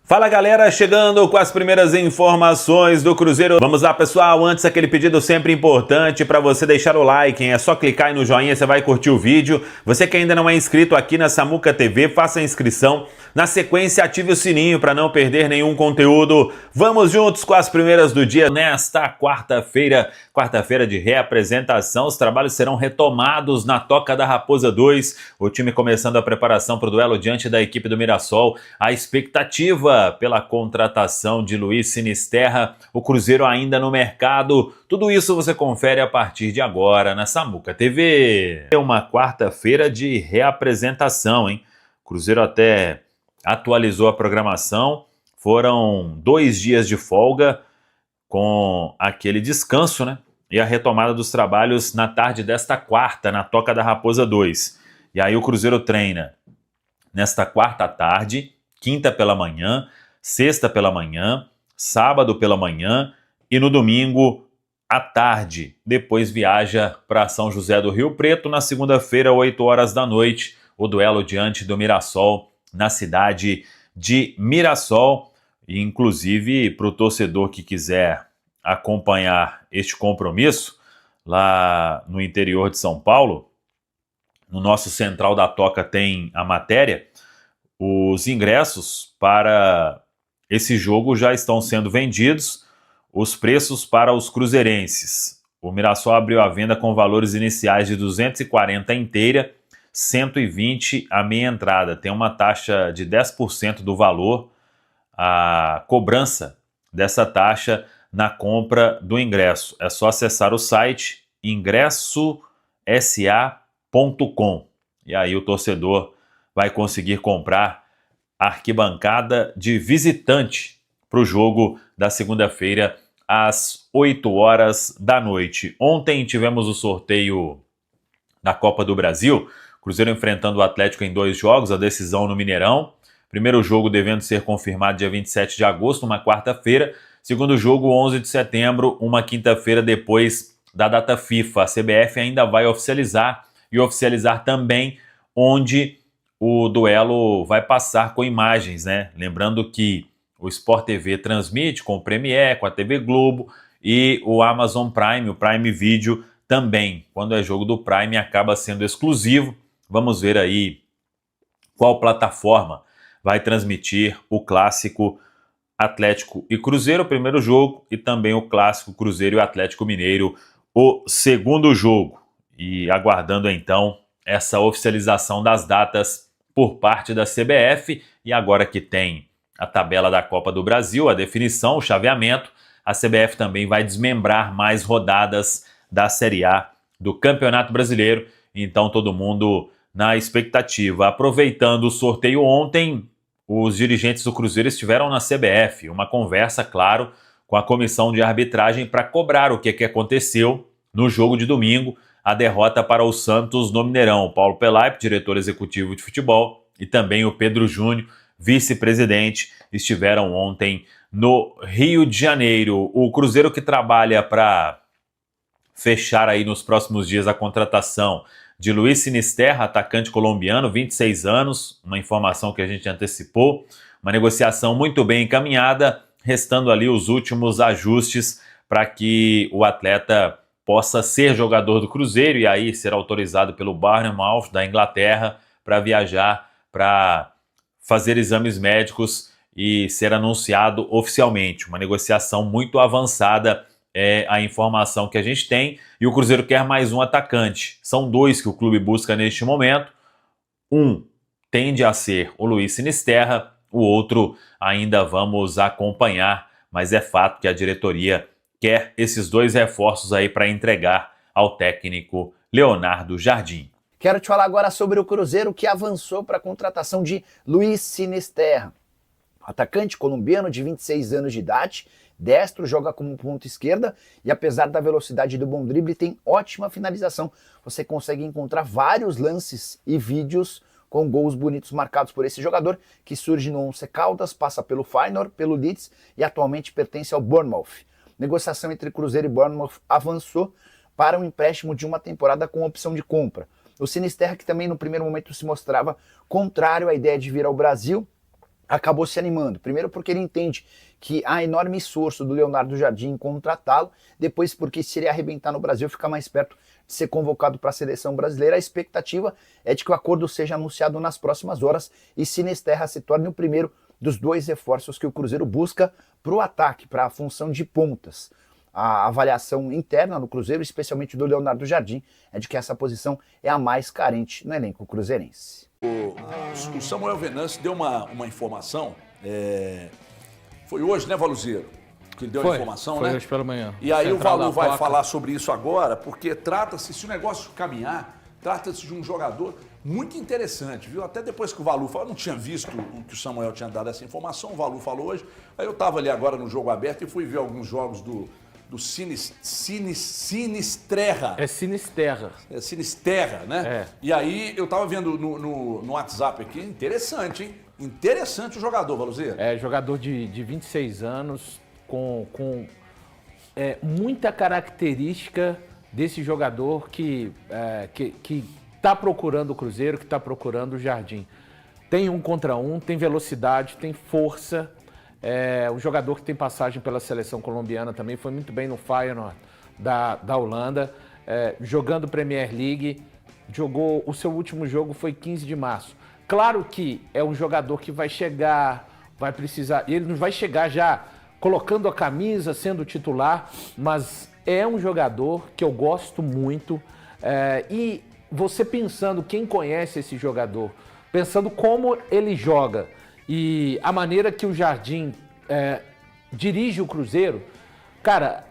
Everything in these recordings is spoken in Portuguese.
Fala galera, chegando com as primeiras informações do Cruzeiro. Vamos lá pessoal, antes aquele pedido sempre importante para você deixar o like, hein? É só clicar aí no joinha, você vai curtir o vídeo. Você que ainda não é inscrito aqui na Samuca TV, faça a inscrição. Na sequência, ative o sininho para não perder nenhum conteúdo. Vamos juntos com as primeiras do dia. Nesta quarta-feira de reapresentação, os trabalhos serão retomados na Toca da Raposa 2. O time começando a preparação para o duelo diante da equipe do Mirassol. A expectativa pela contratação de Luiz Sinisterra, o Cruzeiro ainda no mercado. Tudo isso você confere a partir de agora na Samuca TV. É uma quarta-feira de reapresentação, hein? O Cruzeiro até atualizou a programação. Foram 2 dias de folga com aquele descanso, né? E a retomada dos trabalhos na tarde desta quarta, na Toca da Raposa 2. E aí o Cruzeiro treina nesta quarta à tarde, quinta pela manhã, sexta pela manhã, sábado pela manhã e no domingo à tarde. Depois viaja para São José do Rio Preto na segunda-feira, 8 horas da noite, o duelo diante do Mirassol na cidade de Mirassol. E, inclusive, para o torcedor que quiser acompanhar este compromisso lá no interior de São Paulo, no nosso Central da Toca tem a matéria. Os ingressos para esse jogo já estão sendo vendidos, os preços para os cruzeirenses. O Mirassol abriu a venda com valores iniciais de 240 inteira, 120 a meia entrada. Tem uma taxa de 10% do valor, a cobrança dessa taxa na compra do ingresso. É só acessar o site ingressosa.com e aí o torcedor vai conseguir comprar a arquibancada de visitante para o jogo da segunda-feira às 8 horas da noite. Ontem tivemos o sorteio da Copa do Brasil, Cruzeiro enfrentando o Atlético em 2 jogos, a decisão no Mineirão. Primeiro jogo devendo ser confirmado dia 27 de agosto, uma quarta-feira. Segundo jogo, 11 de setembro, uma quinta-feira depois da data FIFA. A CBF ainda vai oficializar e oficializar também onde o duelo vai passar com imagens, né? Lembrando que o Sport TV transmite com o Premiere, com a TV Globo e o Amazon Prime, o Prime Video também. Quando é jogo do Prime acaba sendo exclusivo. Vamos ver aí qual plataforma vai transmitir o clássico Atlético e Cruzeiro, o primeiro jogo, e também o clássico Cruzeiro e Atlético Mineiro, o segundo jogo. E aguardando então essa oficialização das datas por parte da CBF, e agora que tem a tabela da Copa do Brasil, a definição, o chaveamento, a CBF também vai desmembrar mais rodadas da Série A do Campeonato Brasileiro, então todo mundo na expectativa. Aproveitando o sorteio ontem, os dirigentes do Cruzeiro estiveram na CBF, uma conversa, claro, com a comissão de arbitragem para cobrar o que aconteceu no jogo de domingo, a derrota para o Santos no Mineirão. Paulo Pelaip, diretor executivo de futebol, e também o Pedro Júnior, vice-presidente, estiveram ontem no Rio de Janeiro. O Cruzeiro que trabalha para fechar aí nos próximos dias a contratação de Luiz Sinisterra, atacante colombiano, 26 anos, uma informação que a gente antecipou, uma negociação muito bem encaminhada, restando ali os últimos ajustes para que o atleta possa ser jogador do Cruzeiro e aí ser autorizado pelo Bournemouth da Inglaterra para viajar, para fazer exames médicos e ser anunciado oficialmente. Uma negociação muito avançada é a informação que a gente tem, e o Cruzeiro quer mais um atacante. São 2 que o clube busca neste momento. Um tende a ser o Luiz Sinisterra, o outro ainda vamos acompanhar, mas é fato que a diretoria quer esses 2 reforços aí para entregar ao técnico Leonardo Jardim. Quero te falar agora sobre o Cruzeiro que avançou para a contratação de Luiz Sinisterra. Atacante colombiano de 26 anos de idade, destro, joga como ponta esquerda e apesar da velocidade do bom drible tem ótima finalização. Você consegue encontrar vários lances e vídeos com gols bonitos marcados por esse jogador que surge no Once Caldas, passa pelo Feyenoord, pelo Leeds e atualmente pertence ao Bournemouth. Negociação entre Cruzeiro e Bournemouth avançou para um empréstimo de uma temporada com opção de compra. O Sinisterra, que também no primeiro momento se mostrava contrário à ideia de vir ao Brasil, acabou se animando. Primeiro porque ele entende que há enorme esforço do Leonardo Jardim em contratá-lo, depois porque se ele arrebentar no Brasil, ficar mais perto de ser convocado para a seleção brasileira. A expectativa é de que o acordo seja anunciado nas próximas horas e Sinisterra se torne o primeiro dos 2 reforços que o Cruzeiro busca para o ataque, para a função de pontas. A avaliação interna do Cruzeiro, especialmente do Leonardo Jardim, é de que essa posição é a mais carente no elenco cruzeirense. O Samuel Venâncio deu uma informação, foi hoje, né, Valuzeiro? Que ele deu a informação, foi né? hoje pela manhã. E aí Central o Valu da vai Toca. falar sobre isso agora, porque trata-se, se o negócio caminhar, trata-se de um jogador muito interessante, viu? Até depois que o Valu falou, eu não tinha visto o que o Samuel tinha dado essa informação, o Valu falou hoje, aí eu estava ali agora no jogo aberto e fui ver alguns jogos do Sinisterra. É Sinisterra. É Sinisterra, né? É. E aí eu tava vendo no WhatsApp aqui, interessante, hein? Interessante o jogador, Valuzeiro. É jogador de 26 anos, com muita característica desse jogador que está procurando o Cruzeiro, que está procurando o Jardim. Tem 1 contra 1, tem velocidade, tem força. O jogador que tem passagem pela seleção colombiana também, foi muito bem no Feyenoord da Holanda, jogando Premier League, o seu último jogo foi 15 de março. Claro que é um jogador que vai chegar, vai precisar, ele não vai chegar já colocando a camisa, sendo titular, mas é um jogador que eu gosto muito, e você pensando, quem conhece esse jogador, pensando como ele joga, e a maneira que o Jardim dirige o Cruzeiro, cara,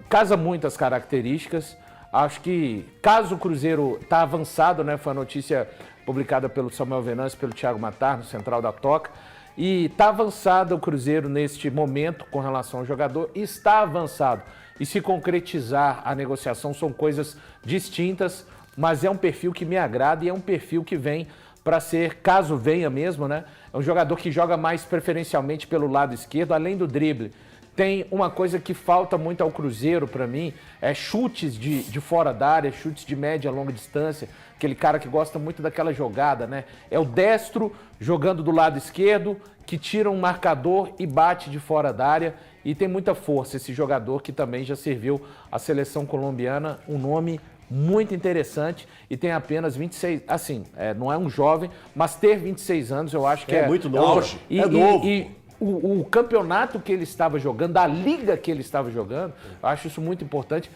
casa muitas características. Acho que caso o Cruzeiro está avançado, né? Foi a notícia publicada pelo Samuel Venâncio, pelo Thiago Matar, no Central da Toca. E está avançado o Cruzeiro neste momento com relação ao jogador. Está avançado. E se concretizar a negociação são coisas distintas, mas é um perfil que me agrada e é um perfil que vem para ser, caso venha mesmo, né? É um jogador que joga mais preferencialmente pelo lado esquerdo, além do drible. Tem uma coisa que falta muito ao Cruzeiro, para mim, é chutes de fora da área, chutes de média e longa distância. Aquele cara que gosta muito daquela jogada, né? É o destro jogando do lado esquerdo, que tira um marcador e bate de fora da área. E tem muita força esse jogador que também já serviu à seleção colombiana, um nome muito interessante e tem apenas 26, assim, não é um jovem, mas ter 26 anos eu acho que é muito novo. novo. E o campeonato que ele estava jogando, a liga que ele estava jogando, eu acho isso muito importante.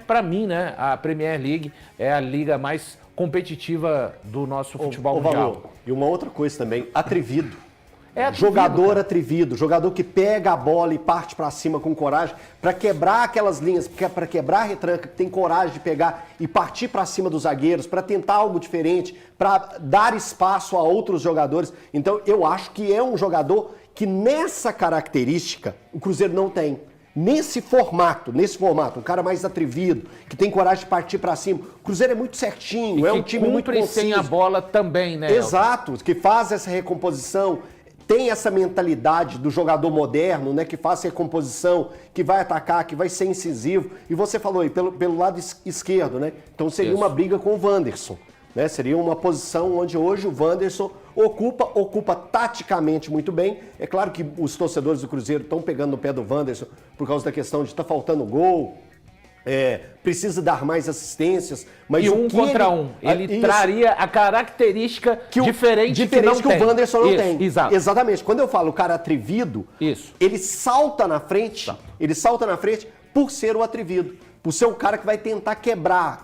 Para mim, né, a Premier League é a liga mais competitiva do nosso futebol mundial. Valor. E uma outra coisa também, atrevido. Atrevido, Jogador cara. atrevido, jogador que pega a bola e parte pra cima com coragem, pra quebrar aquelas linhas, pra quebrar a retranca, que tem coragem de pegar e partir pra cima dos zagueiros, pra tentar algo diferente, pra dar espaço a outros jogadores. Então eu acho que é um jogador que nessa característica o Cruzeiro não tem. Nesse formato, um cara mais atrevido, que tem coragem de partir pra cima. O Cruzeiro é muito certinho, é um time muito cumpre conciso. sem a bola também, né? Exato, que faz essa recomposição, tem essa mentalidade do jogador moderno, né, que faz recomposição, que vai atacar, que vai ser incisivo. E você falou aí, pelo lado esquerdo, né? Então seria uma briga com o Wanderson, né? Seria uma posição onde hoje o Wanderson ocupa taticamente muito bem. É claro que os torcedores do Cruzeiro estão pegando no pé do Wanderson por causa da questão de estar faltando gol, precisa dar mais assistências, mas e contra um. Ele traria a característica diferente que o Wanderson não tem. Exato. Exatamente. Quando eu falo cara atrevido, ele salta na frente, por ser o atrevido, por ser o cara que vai tentar quebrar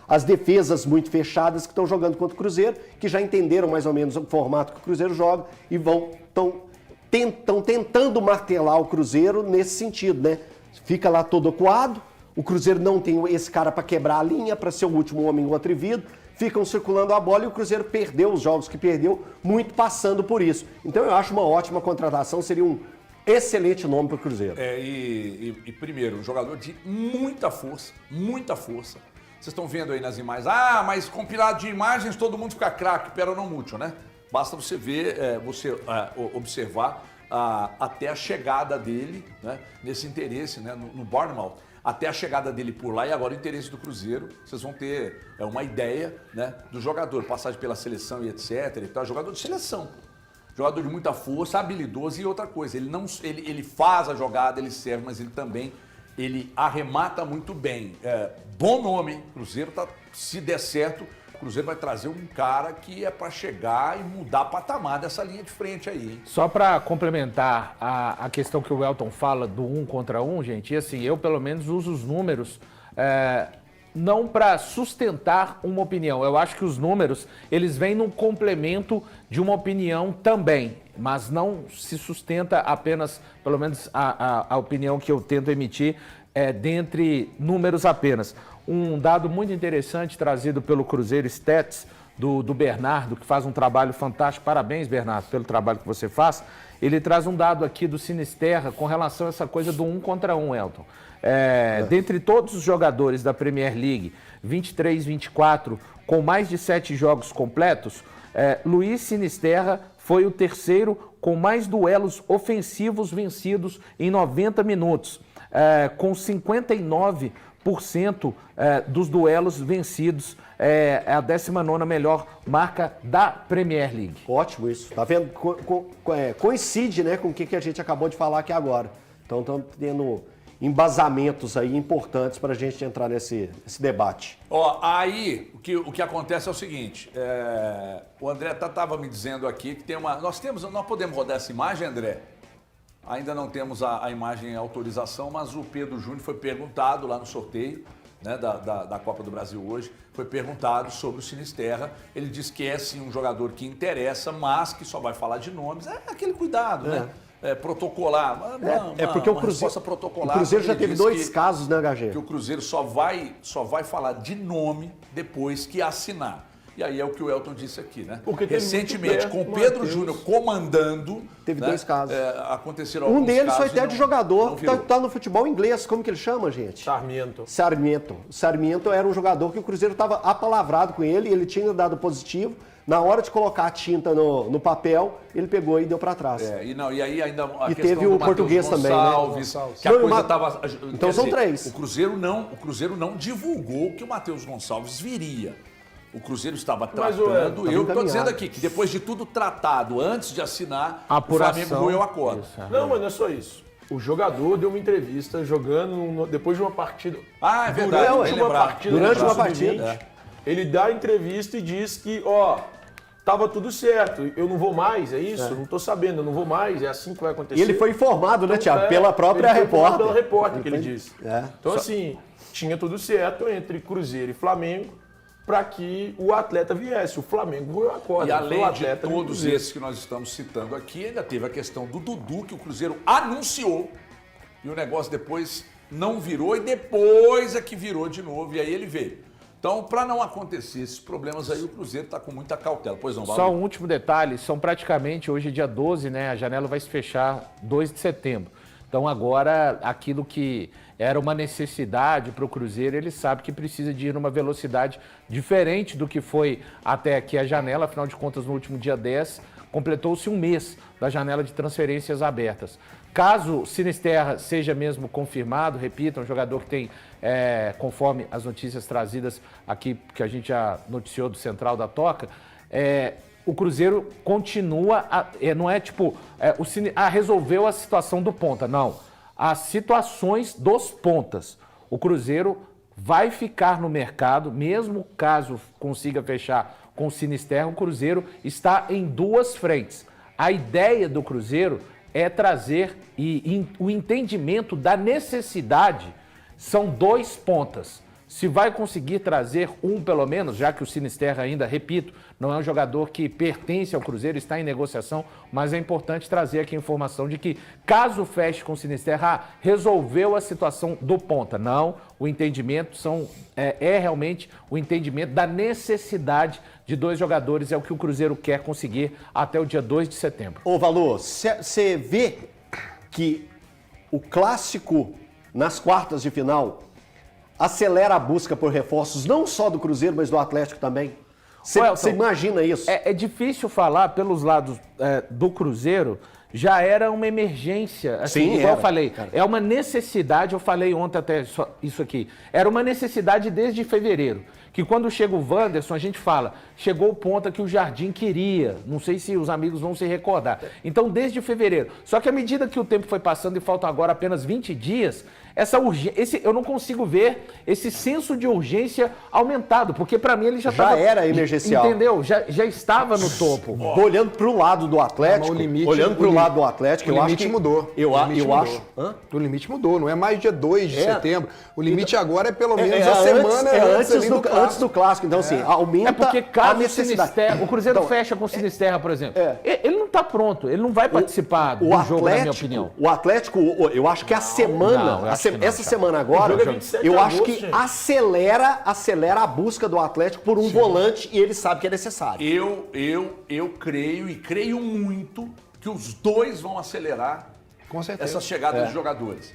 as defesas muito fechadas que estão jogando contra o Cruzeiro, que já entenderam mais ou menos o formato que o Cruzeiro joga e estão tentando martelar o Cruzeiro nesse sentido, né? Fica lá todo acuado. O Cruzeiro não tem esse cara para quebrar a linha, para ser o último homem atrevido. Ficam circulando a bola e o Cruzeiro perdeu os jogos que perdeu, muito passando por isso. Então eu acho uma ótima contratação, seria um excelente nome para o Cruzeiro. Primeiro, um jogador de muita força, muita força. Vocês estão vendo aí nas imagens, mas compilado de imagens todo mundo fica craque, pero não mútil, né? Basta você ver, observar até a chegada dele, né, nesse interesse, né, no Bournemouth. Até a chegada dele por lá e agora o interesse do Cruzeiro, vocês vão ter uma ideia, né, do jogador, passagem pela seleção e etc. E tal, jogador de seleção. Jogador de muita força, habilidoso e outra coisa. Ele faz a jogada, ele serve, mas ele também arremata muito bem. Bom nome, Cruzeiro, se der certo, o Cruzeiro vai trazer um cara que é para chegar e mudar patamar dessa linha de frente aí. Hein? Só para complementar a questão que o Elton fala do 1 contra 1, gente, e assim, eu pelo menos uso os números não para sustentar uma opinião. Eu acho que os números, eles vêm no complemento de uma opinião também, mas não se sustenta apenas, pelo menos a opinião que eu tento emitir, dentre números apenas. Um dado muito interessante trazido pelo Cruzeiro Stats, do Bernardo, que faz um trabalho fantástico. Parabéns, Bernardo, pelo trabalho que você faz. Ele traz um dado aqui do Sinisterra com relação a essa coisa do 1 contra 1, Elton. Dentre todos os jogadores da Premier League, 23, 24, com mais de 7 jogos completos, Luiz Sinisterra foi o terceiro com mais duelos ofensivos vencidos em 90 minutos, com 59% dos duelos vencidos, a 19ª melhor marca da Premier League. Ótimo isso, tá vendo? Coincide, né, com o que a gente acabou de falar aqui agora. Então estamos tendo embasamentos aí importantes para a gente entrar nesse debate. Aí o que acontece é o seguinte, o André estava me dizendo aqui que tem uma... Nós podemos rodar essa imagem, André? Ainda não temos a imagem em autorização, mas o Pedro Júnior foi perguntado lá no sorteio, né, da Copa do Brasil hoje, foi perguntado sobre o Sinisterra. Ele disse que é sim um jogador que interessa, mas que só vai falar de nomes. É aquele cuidado, né? Protocolar. Porque o Cruzeiro já teve 2 casos, né, HG? Que o Cruzeiro só vai falar de nome depois que assinar. E aí é o que o Elton disse aqui, né? Recentemente, com o Pedro Júnior comandando... Teve 2 casos. Aconteceram alguns deles casos. foi até de jogador que tá no futebol inglês. Como que ele chama, gente? Sarmiento era um jogador que o Cruzeiro estava apalavrado com ele, ele tinha dado positivo. Na hora de colocar a tinta no papel, ele pegou e deu para trás. E aí ainda a questão teve o português também, né? Que a coisa estava... Então são 3. O Cruzeiro não divulgou que o Matheus Gonçalves viria. O Cruzeiro estava tratando, eu estou dizendo aqui que depois de tudo tratado, antes de assinar, o Flamengo roeu a corda. Não, mas não é só isso. O jogador deu uma entrevista jogando depois de uma partida. É verdade. Durante uma partida. Ele dá a entrevista e diz que, tava tudo certo, eu não vou mais, é isso? Não tô sabendo, eu não vou mais, é assim que vai acontecer. E ele foi informado, né, Thiago? Pela própria repórter. Pela repórter que ele disse. Então, assim, tinha tudo certo entre Cruzeiro e Flamengo para que o atleta viesse. O Flamengo roeu a corda. E além de todos esses que nós estamos citando aqui, ainda teve a questão do Dudu, que o Cruzeiro anunciou, e o negócio depois não virou, e depois é que virou de novo, e aí ele veio. Então, para não acontecer esses problemas aí, o Cruzeiro está com muita cautela. Pois não, Valdir? Só um último detalhe, são praticamente, hoje dia 12, né, a janela vai se fechar 2 de setembro. Então agora, aquilo que era uma necessidade para o Cruzeiro, ele sabe que precisa de ir numa velocidade diferente do que foi até aqui a janela. Afinal de contas, no último dia 10, completou-se um mês da janela de transferências abertas. Caso o Sinisterra seja mesmo confirmado, repito, é um jogador que tem, conforme as notícias trazidas aqui, que a gente já noticiou do Central da Toca, o Cruzeiro continua, não é tipo, resolveu a situação do ponta, não. As situações dos pontas. O Cruzeiro vai ficar no mercado, mesmo caso consiga fechar com o Sinisterra, o Cruzeiro está em 2 frentes. A ideia do Cruzeiro é trazer o entendimento da necessidade, são 2 pontas. Se vai conseguir trazer um pelo menos, já que o Sinisterra ainda, repito, não é um jogador que pertence ao Cruzeiro, está em negociação, mas é importante trazer aqui a informação de que, caso feche com o Sinisterra, resolveu a situação do ponta. Não, o entendimento é realmente o entendimento da necessidade de 2 jogadores, é o que o Cruzeiro quer conseguir até o dia 2 de setembro. Ô, Valor, você vê que o clássico nas quartas de final acelera a busca por reforços, não só do Cruzeiro, mas do Atlético também? Você imagina isso? É difícil falar pelos lados do Cruzeiro já era uma emergência. Assim, Sim, igual era, eu falei, cara. é uma necessidade, eu falei ontem até isso aqui, era uma necessidade desde fevereiro. Que quando chega o Wanderson, a gente fala, chegou o ponto que o Jardim queria. Não sei se os amigos vão se recordar. Então, desde fevereiro. Só que à medida que o tempo foi passando e faltam agora apenas 20 dias, eu não consigo ver esse senso de urgência aumentado, porque para mim ele já estava... era emergencial. Entendeu? Já estava no topo. Olhando pro lado do Atlético, Mas o limite- olhando pro o lado do Atlético, o eu acho limite que... mudou. Eu O limite acho... mudou. Hã? O limite mudou, não é mais dia 2 de setembro. O limite agora é pelo menos a antes, semana antes, ali antes do clássico. Então, assim, aumenta É porque a caso o necessidade. Sinisterra, o Cruzeiro Então, fecha com o Sinisterra, por exemplo, ele não está pronto, ele não vai participar do jogo, na minha opinião. O Atlético, eu acho que a semana, Não, eu acho que não, essa Thiago. semana agora, O jogo é 27 de eu acho agosto, que gente. acelera a busca do Atlético por um volante e ele sabe que é necessário. Eu creio e creio muito que os dois vão acelerar Com certeza. essa chegada de jogadores.